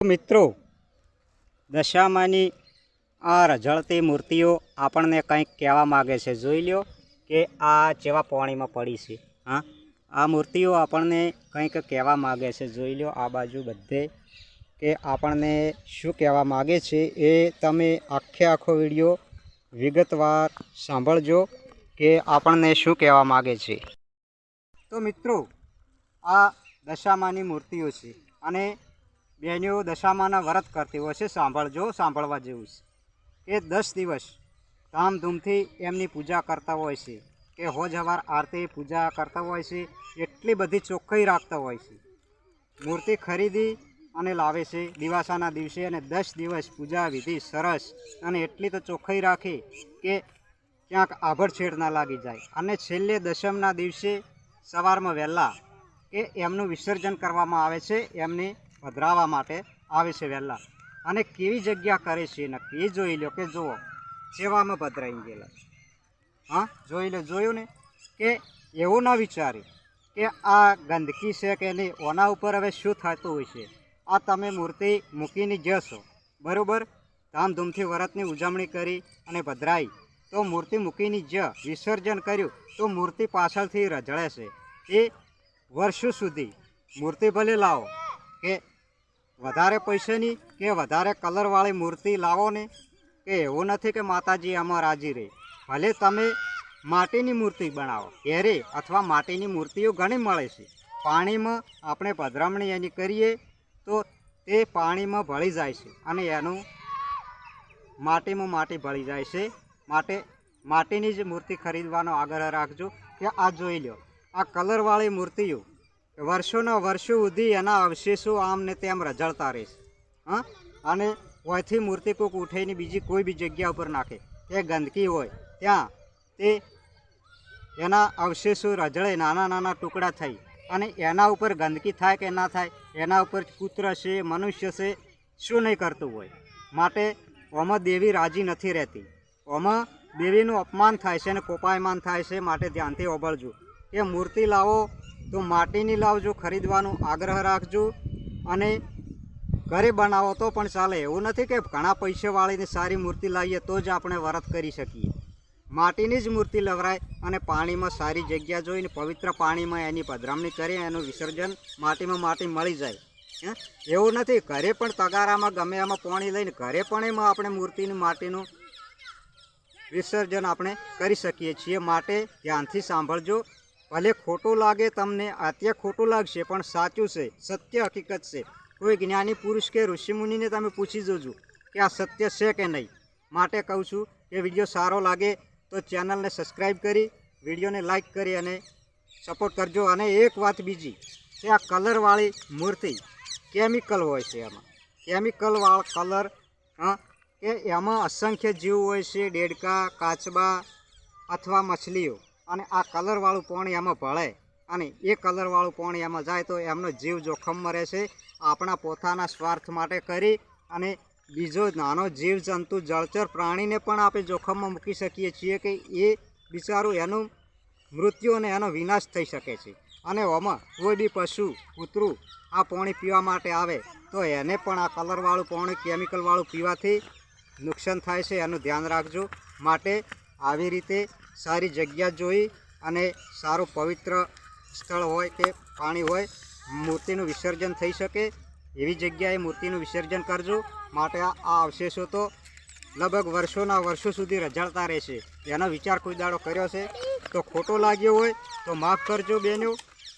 મિત્રો, દશામાની આ રઝળતી મૂર્તિઓ આપણને કંઈક કહેવા માગે છે. જોઈ લ્યો કે આ જેવા પાણીમાં પડી છે. આ મૂર્તિઓ આપણને કંઈક કહેવા માગે છે. જોઈ લ્યો આ બાજુ બધે કે આપણને શું કહેવા માગે છે એ તમે આખો વિડીયો વિગતવાર સાંભળજો કે આપણને શું કહેવા માગે છે. તો મિત્રો, આ દશામાની મૂર્તિઓ છે અને બહેનીઓ દશામાના વ્રત કરતી હોય છે. સાંભળજો, સાંભળવા જેવું છે કે 10 દિવસ ધામધૂમથી એમની પૂજા કરતા હોય છે કે હોજ હવાર આરતી પૂજા કરતા હોય છે. એટલી બધી ચોખ્ખાઈ રાખતા હોય છે. મૂર્તિ ખરીદી અને લાવે છે દિવાસાના દિવસે અને 10 દિવસ પૂજા વિધિ સરસ અને એટલી તો ચોખ્ખાઈ રાખી કે ક્યાંક આભડછેડ ના લાગી જાય. અને છેલ્લે દશમના દિવસે સવારમાં વહેલા કે એમનું વિસર્જન કરવામાં આવે છે. એમની પધરાવવા માટે આવે છે વહેલા. અને કેવી જગ્યા કરે છે નક્કી એ જોઈ લો કે જુઓ સેવામાં પધરાઈ ગયેલા. જોયું ને કે એવું ના વિચારી કે આ ગંદકી છે કે નહીં, ઓના ઉપર હવે શું થતું હોય છે. આ તમે મૂર્તિ મૂકીને જશો બરાબર, ધામધૂમથી વ્રતની ઉજવણી કરી અને પધરાઈ તો મૂર્તિ મૂકીને વિસર્જન કર્યું તો મૂર્તિ પાછળથી રઝળે છે. એ વર્ષો સુધી મૂર્તિ ભલે લાવો કે વધારે પૈસાની કે વધારે કલરવાળી મૂર્તિ લાવો ને કે એવું નથી કે માતાજી આમાં રાજી રહે. ભલે તમે માટીની મૂર્તિ બનાવો ઘેરે અથવા માટીની મૂર્તિઓ ઘણી મળે છે. પાણીમાં આપણે પધરામણી એની કરીએ તો તે પાણીમાં ભળી જાય છે અને એનું માટીમાં માટી ભળી જાય છે. માટે માટીની જ મૂર્તિ ખરીદવાનો આગ્રહ રાખજો. કે આ જોઈ લો આ કલરવાળી મૂર્તિઓ વર્ષોના વર્ષો સુધી એના અવશેષો આમ ને તેમ રઝળતા રહેશે. અને ઓયથી મૂર્તિ કોઈક ઉઠાઈને બીજી કોઈ બી જગ્યા ઉપર નાખે તે ગંદકી હોય ત્યાં તે એના અવશેષો રઝળે, નાના નાના ટુકડા થઈ અને એના ઉપર ગંદકી થાય કે ના થાય, એના ઉપર કૂતર છે, મનુષ્ય છે, શું નહીં કરતું હોય. માટે ઓમાં દેવી રાજી નથી રહેતી. ઓમાં દેવીનું અપમાન થાય છે અને કોપાયમાન થાય છે. માટે ધ્યાનથી ઓબળજો કે મૂર્તિ લાવો તો માટીની લાવજો, ખરીદવાનો આગ્રહ રાખજો. અને ઘરે બનાવો તો પણ ચાલે. એવું નથી કે ઘણા પૈસાવાળીને સારી મૂર્તિ લાવીએ તો જ આપણે વ્રત કરી શકીએ. માટીની જ મૂર્તિ લવરાય અને પાણીમાં સારી જગ્યા જોઈને પવિત્ર પાણીમાં એની પધરામણી કરી એનું વિસર્જન માટીમાં માટી મળી જાય. એવું નથી ઘરે પણ તગારામાં ગમે એમાં પાણી લઈને ઘરે પણ એમાં આપણે મૂર્તિની માટીનું વિસર્જન આપણે કરી શકીએ છીએ. માટે ધ્યાનથી સાંભળજો. ભલે ખોટું લાગે તમને, અત્યારે ખોટું લાગશે પણ સાચું છે, સત્ય હકીકત છે. કોઈ જ્ઞાની પુરુષ કે ઋષિમુનિને તમે પૂછી જોજો કે આ સત્ય છે કે નહીં. માટે કહું છું કે વિડીયો સારો લાગે તો ચેનલને સબસ્ક્રાઈબ કરી, વિડીયોને લાઈક કરી અને સપોર્ટ કરજો. અને એક વાત બીજી કે આ કલરવાળી મૂર્તિ કેમિકલ હોય છે. એમાં કેમિકલવાળો કલર કે એમાં અસંખ્ય જીવ હોય છે, દેડકા, કાચબા અથવા મછલીઓ. અને આ કલરવાળું પાણી એમાં ભળે અને એ કલરવાળું પાણી એમાં જાય તો એમનો જીવ જોખમમાં રહેશે. આપણા પોતાના સ્વાર્થ માટે કરી અને બીજો નાનો જીવજંતુ જળચર પ્રાણીને પણ આપણે જોખમમાં મૂકી શકીએ છીએ કે એ બિચારું એનું મૃત્યુ અને એનો વિનાશ થઈ શકે છે. અને આમાં કોઈ બી પશુ કૂતરું આ પાણી પીવા માટે આવે તો એને પણ આ કલરવાળું પાણી કેમિકલવાળું પીવાથી નુકસાન થાય છે. એનું ધ્યાન રાખજો. માટે આવી રીતે સારી જગ્યા જોઈ અને સારું પવિત્ર સ્થળ હોય કે પાણી હોય, મૂર્તિનું વિસર્જન થઈ શકે એવી જગ્યાએ મૂર્તિનું વિસર્જન કરજો. માટે આ અવશેષો તો લગભગ વર્ષોના વર્ષો સુધી રઝળતા રહેશે. એનો વિચાર કોઈ દાડો કર્યો છે તો ખોટો લાગ્યો હોય તો માફ કરજો બહેનો,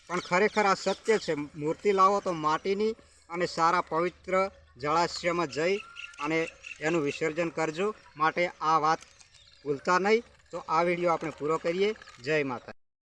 પણ ખરેખર આ સત્ય છે. મૂર્તિ લાવો તો માટીની અને સારા પવિત્ર જળાશયમાં જઈ અને એનું વિસર્જન કરજો. માટે આ વાત ભૂલતા નહીં. તો આ વિડીયો આપણે પૂરો કરીએ. જય માતા.